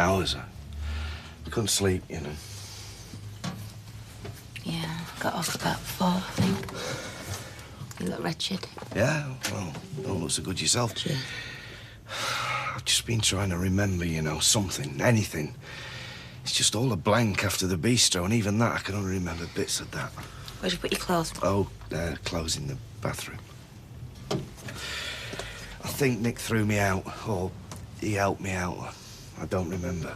hours. I couldn't sleep, you know. Yeah, got off about 4, I think. You look wretched. Yeah, well, don't look so good yourself. Cheers. I've just been trying to remember, you know, something, anything. It's just all a blank after the bistro, and even that, I can only remember bits of that. Where'd you put your clothes? Oh, clothes in the bathroom. I think Nick threw me out, or he helped me out. I don't remember.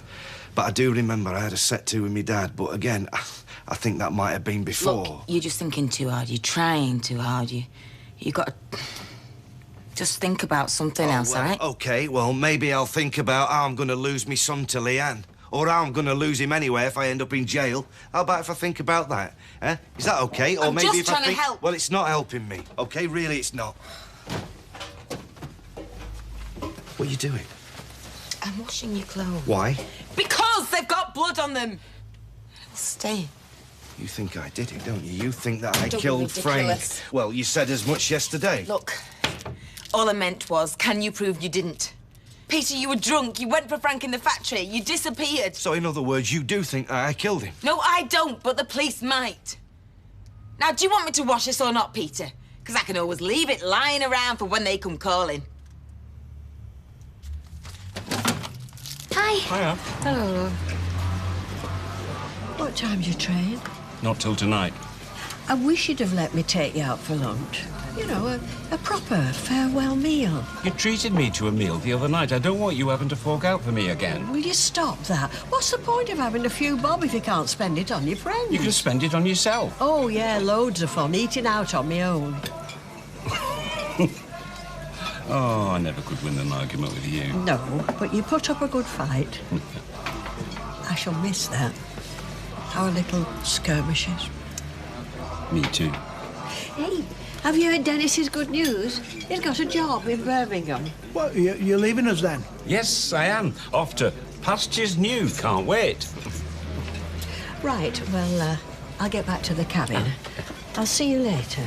But I do remember I had a set to with my dad, but again, I think that might have been before. Look, you're just thinking too hard. You're trying too hard. You got to just think about something else, well, all right? OK, well, maybe I'll think about how I'm going to lose my son to Leanne. Or how I'm going to lose him anyway if I end up in jail. How about if I think about that? Eh? Is that OK? Or I'm maybe just if trying I think... to help. Well, it's not helping me, OK? Really, it's not. What are you doing? I'm washing your clothes. Why? Because they've got blood on them. Stay. You think I did it, don't you? You think that I Don't be killed Frank. ridiculous. Well, you said as much yesterday. Look, all I meant was, can you prove you didn't? Peter, you were drunk. You went for Frank in the factory. You disappeared. So, in other words, you do think that I killed him? No, I don't, but the police might. Now, do you want me to wash this or not, Peter? Because I can always leave it lying around for when they come calling. Hi. Hiya. Hello. What time's your train? Not till tonight. I wish you'd have let me take you out for lunch. You know, a proper farewell meal. You treated me to a meal the other night. I don't want you having to fork out for me again. Will you stop that? What's the point of having a few bob if you can't spend it on your friends? You can spend it on yourself. Oh, yeah, loads of fun eating out on my own. Oh, I never could win an argument with you. No, but you put up a good fight. I shall miss that. Our little skirmishes. Me too. Hey, have you heard Dennis's good news? He's got a job in Birmingham. What, you're leaving us then? Yes, I am. Off to pastures new. Can't wait. Right, well, I'll get back to the cabin. I'll see you later.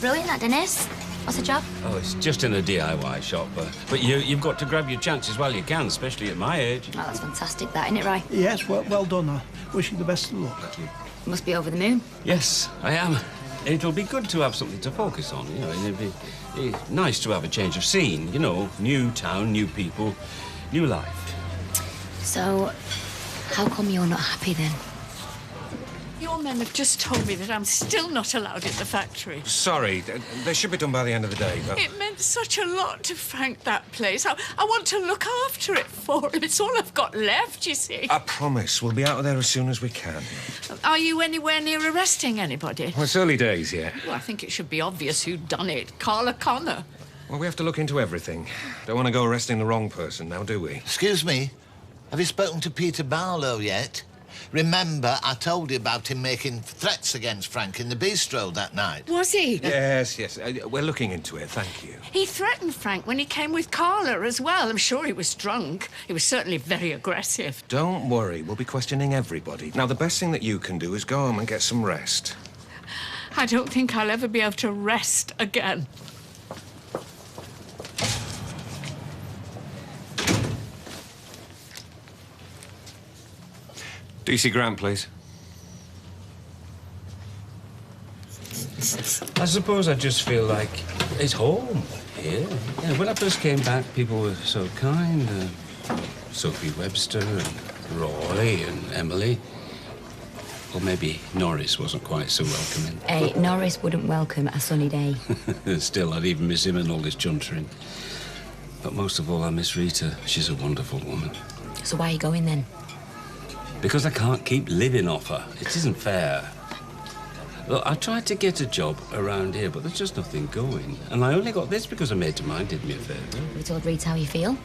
Brilliant, that, Dennis. What's the job? Oh, it's just in a DIY shop. But you've got to grab your chances while you can, especially at my age. Oh, that's fantastic, that, isn't it, Roy? Yes, well done. I wish you the best of luck. You must be over the moon. Yes, I am. It'll be good to have something to focus on, you know. It'd be nice to have a change of scene, you know. New town, new people, new life. So, how come you're not happy, then? Your men have just told me that I'm still not allowed in the factory. Sorry, they should be done by the end of the day, but... It meant such a lot to Frank, that place. I want to look after it for him. It's all I've got left, you see. I promise we'll be out of there as soon as we can. Are you anywhere near arresting anybody? Well, it's early days yet. Well, I think it should be obvious who'd done it. Carla Connor. Well, we have to look into everything. Don't want to go arresting the wrong person now, do we? Excuse me, have you spoken to Peter Barlow yet? Remember, I told you about him making threats against Frank in the bistro that night. Was he? Yes. We're looking into it, thank you. He threatened Frank when he came with Carla as well. I'm sure he was drunk. He was certainly very aggressive. Don't worry, we'll be questioning everybody. Now, the best thing that you can do is go home and get some rest. I don't think I'll ever be able to rest again. DC Grant, please. I suppose I just feel like it's home here. Yeah, when I first came back, people were so kind. Sophie Webster and Roy and Emily. Or maybe Norris wasn't quite so welcoming. Hey, Norris wouldn't welcome a sunny day. Still, I'd even miss him and all this chuntering. But most of all, I miss Rita. She's a wonderful woman. So why are you going, then? Because I can't keep living off her. It isn't fair. Look, I tried to get a job around here, but there's just nothing going. And I only got this because a mate of mine did me a favour. You told Rita how you feel?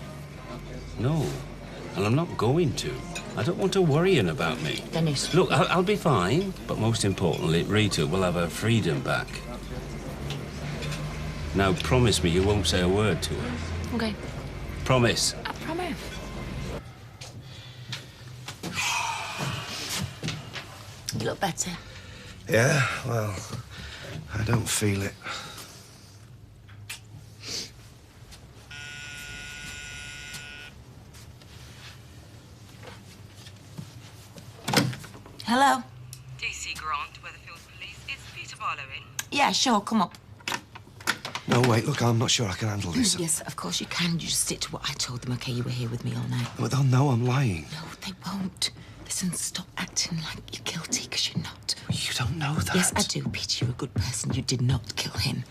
No, and I'm not going to. I don't want her worrying about me. Dennis. Look, I'll be fine, but most importantly, Rita will have her freedom back. Now, promise me you won't say a word to her. Okay. Promise. I promise. You look better. Yeah, well, I don't feel it. Hello? DC Grant, Weatherfield Police. Is Peter Barlow in? Yeah, sure, come up. No, wait, look, I'm not sure I can handle this. Yes, of course you can. You just stick to what I told them, OK? You were here with me all night. But they'll know I'm lying. No, they won't. Listen, stop acting like you're guilty, because you're not. You don't know that. Yes, I do, Peter. You're a good person. You did not kill him.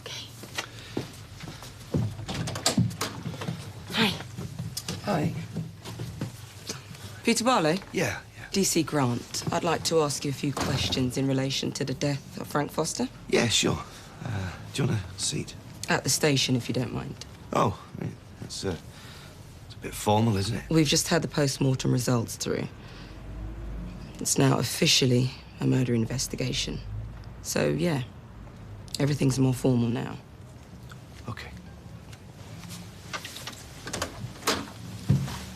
OK? Hi. Hi. Peter Barlow? Yeah. DC Grant. I'd like to ask you a few questions in relation to the death of Frank Foster. Yeah, sure. Do you want a seat? At the station, if you don't mind. Oh, it's a bit formal, isn't it? We've just had the post-mortem results through. It's now officially a murder investigation. So, yeah, everything's more formal now. Okay.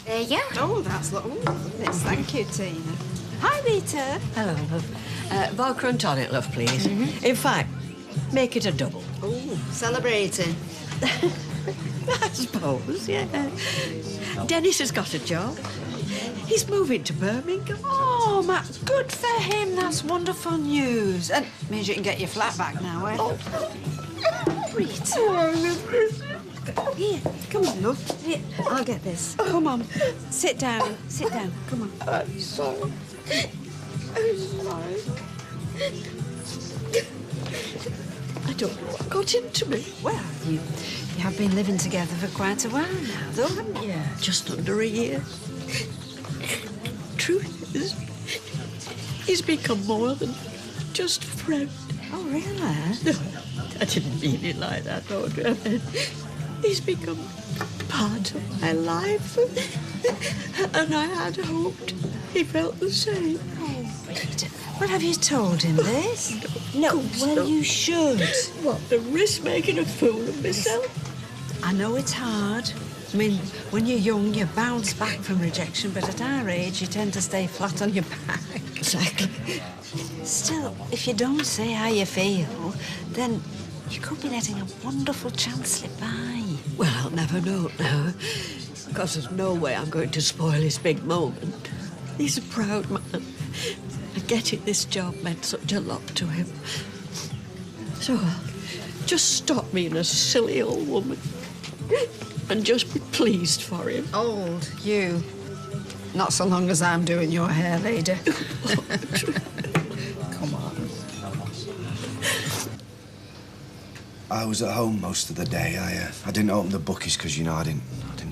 There you go. Oh, that's lovely. Thank you, Tina. Hi, Rita. Hello, love. Vodka and tonic, love, please. In fact, make it a double. Oh, celebrating. I suppose, yeah. Dennis has got a job. He's moving to Birmingham. Oh, Matt, good for him. That's wonderful news. And means you can get your flat back now, eh? Oh. Rita. Here, come on, love. Here, I'll get this. Come on. Sit down. Sit down. Come on. I'm sorry. I'm sorry. I don't know what got into me. Well, you have been living together for quite a while now, though, haven't you? Just under a year. Truth is, he's become more than just a friend. Oh, really? No, I didn't mean it like that, Audrey. He's become part of my life. And I had hoped he felt the same. Oh, Peter. Well, have you told him this? No, well, you should. What, the risk making a fool of myself? I know it's hard. I mean, when you're young, you bounce back from rejection, but at our age, you tend to stay flat on your back. Exactly. Still, if you don't say how you feel, then you could be letting a wonderful chance slip by. Well, I'll never know now, because there's no way I'm going to spoil his big moment. He's a proud man, and getting this job meant such a lot to him. So just stop being a silly old woman and just be pleased for him. Old, you. Not so long as I'm doing your hair, lady. Come on. I was at home most of the day. I didn't open the bookies because, you know, I didn't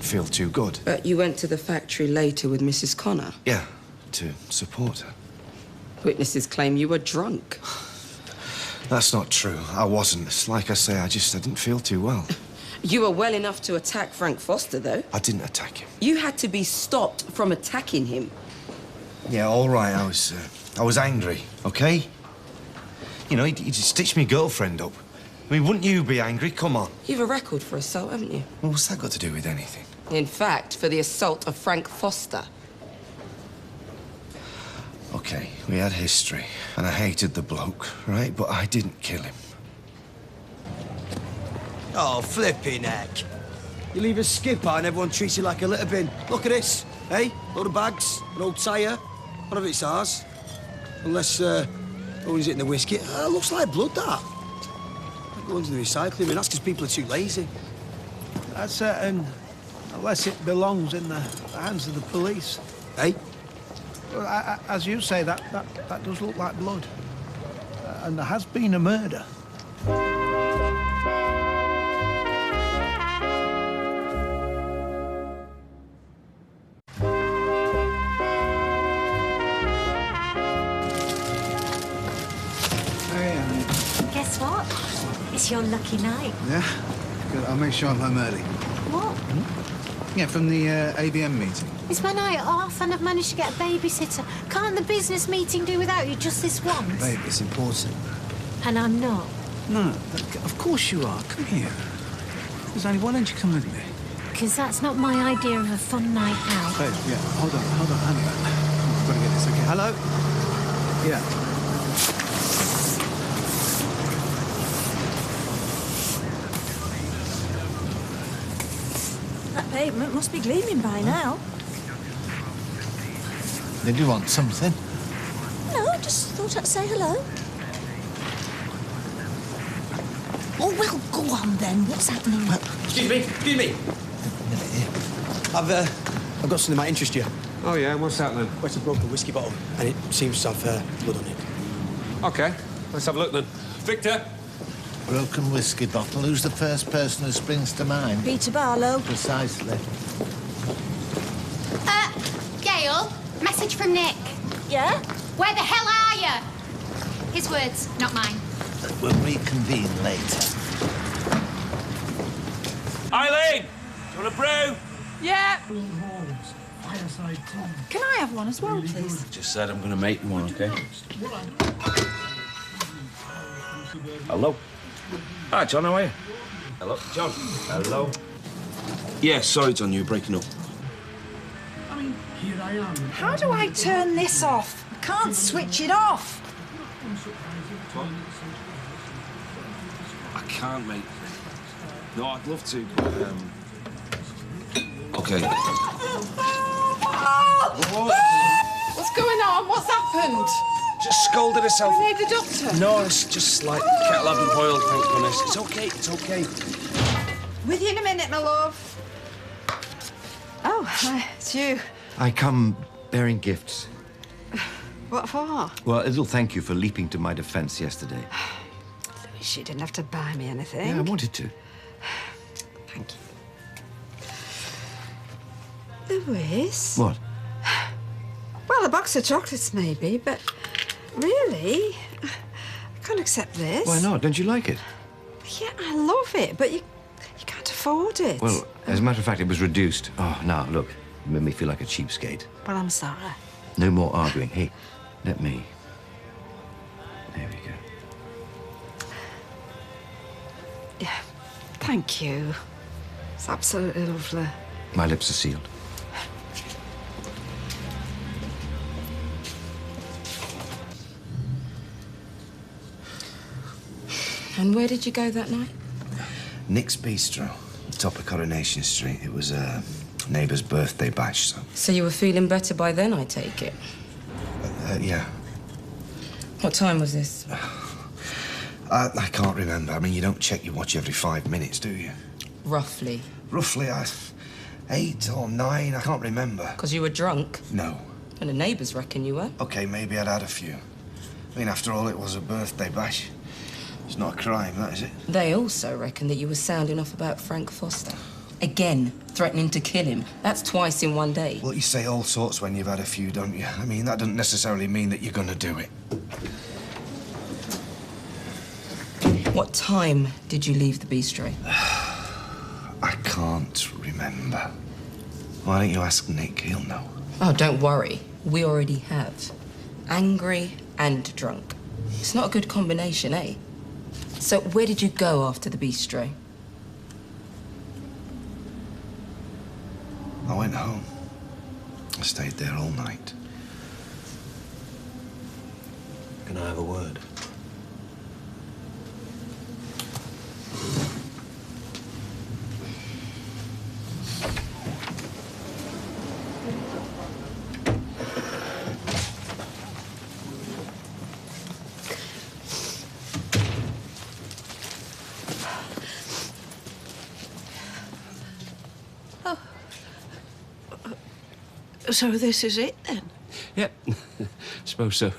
feel too good. You went to the factory later with Mrs. Connor? Yeah, to support her. Witnesses claim you were drunk. That's not true. I wasn't. It's like I say, I didn't feel too well. You were well enough to attack Frank Foster, though. I didn't attack him. You had to be stopped from attacking him. Yeah, all right. I was angry, okay? You know, he stitched me girlfriend up. I mean, wouldn't you be angry? Come on. You've a record for assault, haven't you? Well, what's that got to do with anything? In fact, for the assault of Frank Foster. Okay, we had history, and I hated the bloke, right? But I didn't kill him. Oh, flipping heck. You leave a skipper and everyone treats you like a litter bin. Look at this, eh? Load of bags, an old tyre. None of it's ours. Unless, owns it in the whiskey. Looks like blood, that. That goes into the recycling bin. That's because people are too lazy. That's certain, unless it belongs in the hands of the police. Eh? Well, as you say, that does look like blood. And there has been a murder. Guess what? It's your lucky night. Yeah? Good. I'll make sure I'm home early. What? Yeah, from the ABM meeting. It's my night off and I've managed to get a babysitter. Can't the business meeting do without you just this once? Babe, it's important. And I'm not. No, of course you are. Come here. Zanny, why don't you come with me? Because that's not my idea of a fun night out. Babe, yeah, hold on, hang on. I've got to get this, okay? Hello? Yeah. That pavement must be gleaming by now. They do want something. just thought I'd say hello. Oh, well, go on then. What's happening? Excuse me. I've got something that might interest you. Oh, yeah? What's that, then? Well, it's a broken whiskey bottle, and it seems to have blood on it. OK. Let's have a look, then. Victor? Broken whiskey bottle. Who's the first person who springs to mind? Peter Barlow. Precisely. Gail, message from Nick. Yeah? Where the hell are you? His words, not mine. We'll reconvene later. Eileen! Do you want a brew? Yeah. Can I have one as well, please? Just said I'm going to make you one, OK? Hello. Hi, John, how are you? Hello. John. Hello. Yeah, sorry, John, you were breaking up. How do I turn this off? I can't switch it off. I can't, mate. No, I'd love to, but, OK. What's going on? What's happened? Just scolded herself. We need the doctor. No, it's just like kettle having boiled, thank goodness. It's OK, it's OK. With you in a minute, my love. Oh, it's you. I come bearing gifts. What for? Well, a little thank you for leaping to my defense yesterday. She didn't have to buy me anything. Yeah, I wanted to. Thank you. Louis? What? Well, a box of chocolates maybe, but really, I can't accept this. Why not? Don't you like it? Yeah, I love it, but you can't afford it. Well, as a matter of fact, it was reduced. Oh, now, look. You made me feel like a cheapskate. Well, I'm sorry. No more arguing. Hey, let me. There we go. Yeah, thank you. It's absolutely lovely. My lips are sealed. And where did you go that night? Nick's Bistro, top of Coronation Street. It was a neighbour's birthday bash, so... So you were feeling better by then, I take it? Yeah. What time was this? I can't remember. I mean, you don't check your watch every 5 minutes, do you? Roughly. Roughly, 8 or 9, I can't remember. Because you were drunk? No. And the neighbours reckon you were? OK, maybe I'd had a few. I mean, after all, it was a birthday bash. It's not a crime, that is it? They also reckon that you were sounding off about Frank Foster. Again, threatening to kill him. That's twice in one day. Well, you say all sorts when you've had a few, don't you? I mean, that doesn't necessarily mean that you're gonna do it. What time did you leave the bistro? I can't remember. Why don't you ask Nick? He'll know. Oh, don't worry. We already have. Angry and drunk. It's not a good combination, eh? So where did you go after the bistro? I went home. I stayed there all night. Can I have a word? So this is it, then? Yep. Suppose so.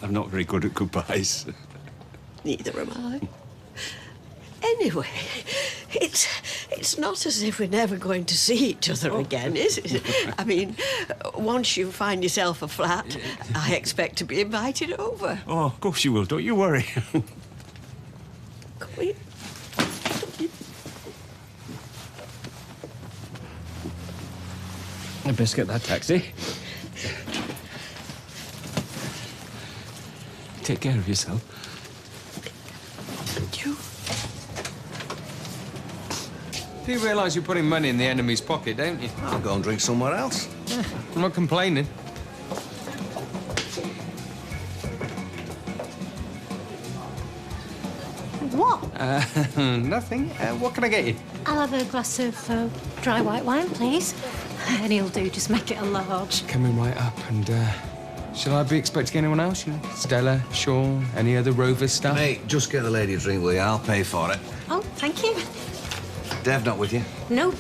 I'm not very good at goodbyes. Neither am I. Anyway, it's not as if we're never going to see each other again, is it? I mean, once you find yourself a flat, I expect to be invited over. Oh, of course you will. Don't you worry. Come here. I'd best get that taxi. Take care of yourself. You? You realise you're putting money in the enemy's pocket, don't you? I'll go and drink somewhere else. I'm not complaining. What? Nothing. What can I get you? I'll have a glass of dry white wine, please. Any'll do, just make it a large. Coming right up and Shall I be expecting anyone else? You know, Stella, Sean, any other Rover staff? Mate, just get the lady a drink, will you? I'll pay for it. Oh, thank you. Dev not with you? Nope.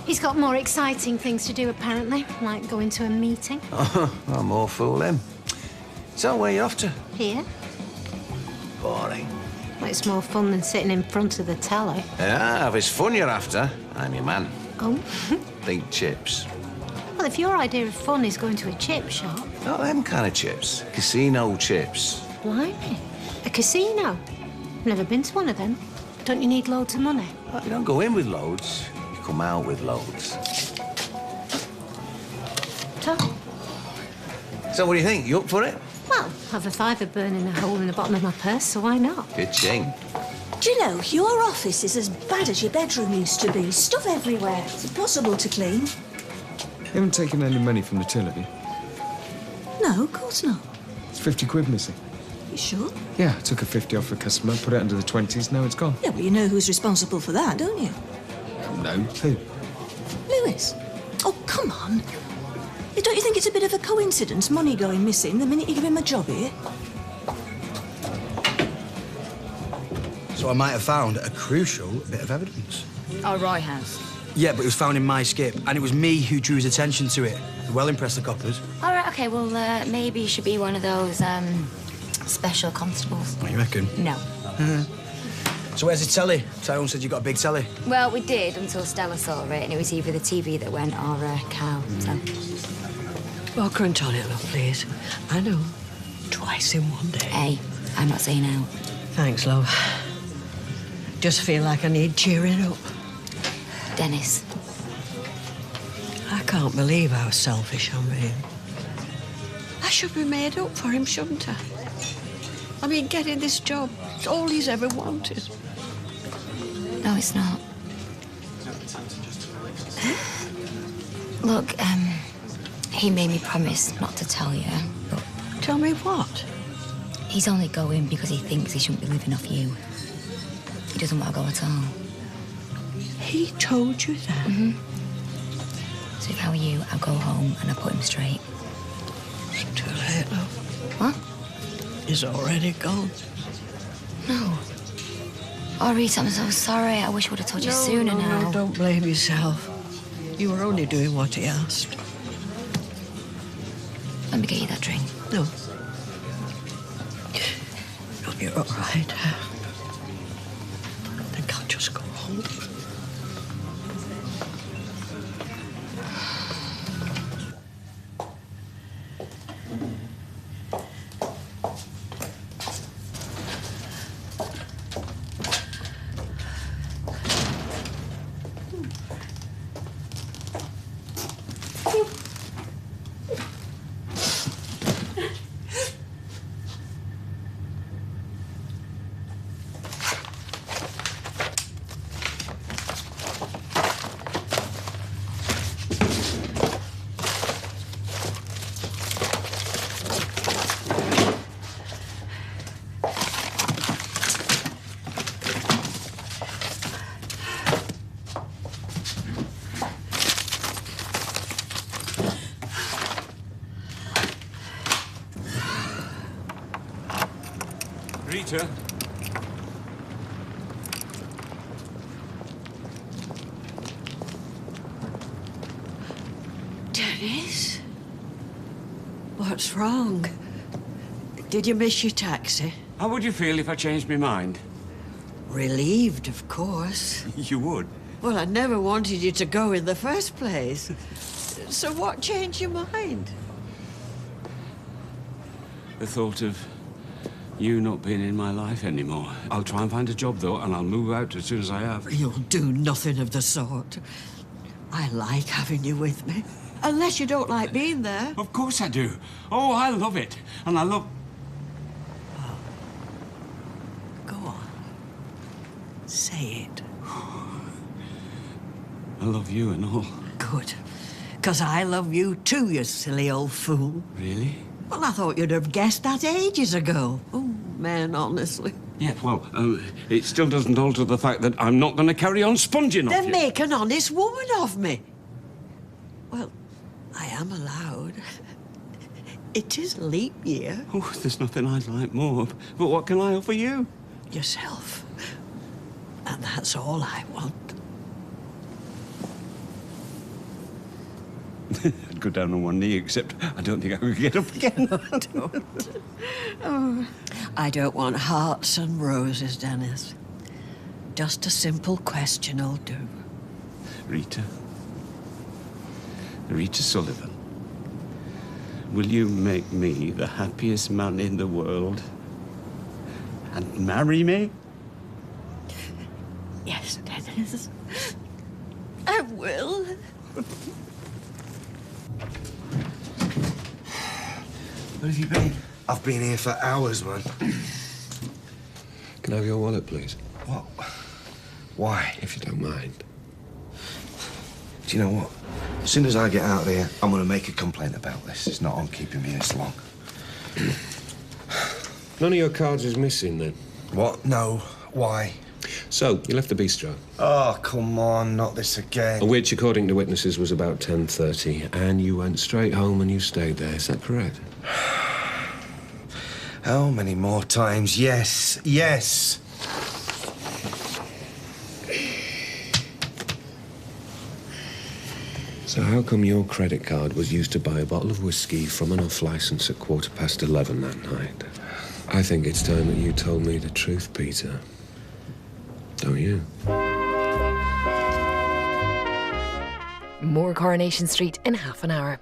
He's got more exciting things to do, apparently, like going to a meeting. Oh, well, more fool him. So, where you off to? Here? Boring. Well, it's more fun than sitting in front of the telly. Yeah, if it's fun you're after, I'm your man. Oh? Think chips. Well, if your idea of fun is going to a chip shop... Not them kind of chips. Casino chips. Blimey. A casino? Never been to one of them. Don't you need loads of money? Well, you don't go in with loads. You come out with loads. So what do you think? You up for it? Well, have a fiver burning a hole in the bottom of my purse, so why not? Good ching. Do you know, your office is as bad as your bedroom used to be. Stuff everywhere. It's impossible to clean. You haven't taken any money from the till, have you? No, of course not. It's 50 quid missing. You sure? Yeah, I took a 50 off a customer, put it under the 20s, now it's gone. Yeah, well, you know who's responsible for that, don't you? No, who? Lewis. Oh, come on. Don't you think it's a bit of a coincidence, money going missing the minute you give him a job here? So I might have found a crucial bit of evidence. Oh, Roy has. Yeah, but it was found in my skip, and it was me who drew his attention to it. Well impressed the coppers. All right, OK, well, maybe you should be one of those, special constables. What, you reckon? No. So where's the telly? Tyrone said you got a big telly. Well, we did until Stella saw it, and it was either the TV that went or a cow, so... Well, crunch on it, love, please. I know. Twice in one day. Hey, I'm not saying out. Thanks, love. Just feel like I need cheering up. Dennis. I can't believe how selfish I'm being. I should be made up for him, shouldn't I? I mean, getting this job, it's all he's ever wanted. No, it's not. Look, he made me promise not to tell you, but... Tell me what? He's only going because he thinks he shouldn't be living off you. He doesn't want to go at all. He told you that? Mm-hmm. So if I were you, I'd go home and I'd put him straight. It's too late, love. What? He's already gone. No. Oh, Rita, I'm so sorry. I wish I would have told you sooner now. No, don't blame yourself. You were only doing what he asked. Let me get you that drink. No. No, you're all right. I think I'll just go home. Rita? Dennis? What's wrong? Did you miss your taxi? How would you feel if I changed my mind? Relieved, of course. You would? Well, I never wanted you to go in the first place. So what changed your mind? The thought of you not being in my life anymore. I'll try and find a job, though, and I'll move out as soon as I have. You'll do nothing of the sort. I like having you with me. Unless you don't like being there. Of course I do. Oh, I love it. And I love... Go on. Say it. I love you and all. Good. 'Cause I love you too, you silly old fool. Really? Well, I thought you'd have guessed that ages ago. Oh, man, honestly. Yeah, well, it still doesn't alter the fact that I'm not going to carry on sponging off Then you. make an honest woman of me. Well, I am allowed. It is leap year. Oh, there's nothing I'd like more. But what can I offer you? Yourself. And that's all I want. I'd go down on one knee, except I don't think I could get up again. Don't. Oh, I don't want hearts and roses, Dennis. Just a simple question will do. Rita. Rita Sullivan. Will you make me the happiest man in the world? And marry me? Yes, Dennis. I will. Where have you been? I've been here for hours, man. Can I have your wallet, please? What? Why? If you don't mind. Do you know what? As soon as I get out of here, I'm going to make a complaint about this. It's not on keeping me this long. None of your cards is missing, then? What? No. Why? So, you left the bistro. Oh, come on, not this again. Which, according to witnesses, was about 10:30, and you went straight home and you stayed there. Is that correct? How many more times? Yes, yes. So how come your credit card was used to buy a bottle of whiskey from an off-licence at 11:15 that night? I think it's time that you told me the truth, Peter. Don't you? More Coronation Street in half an hour.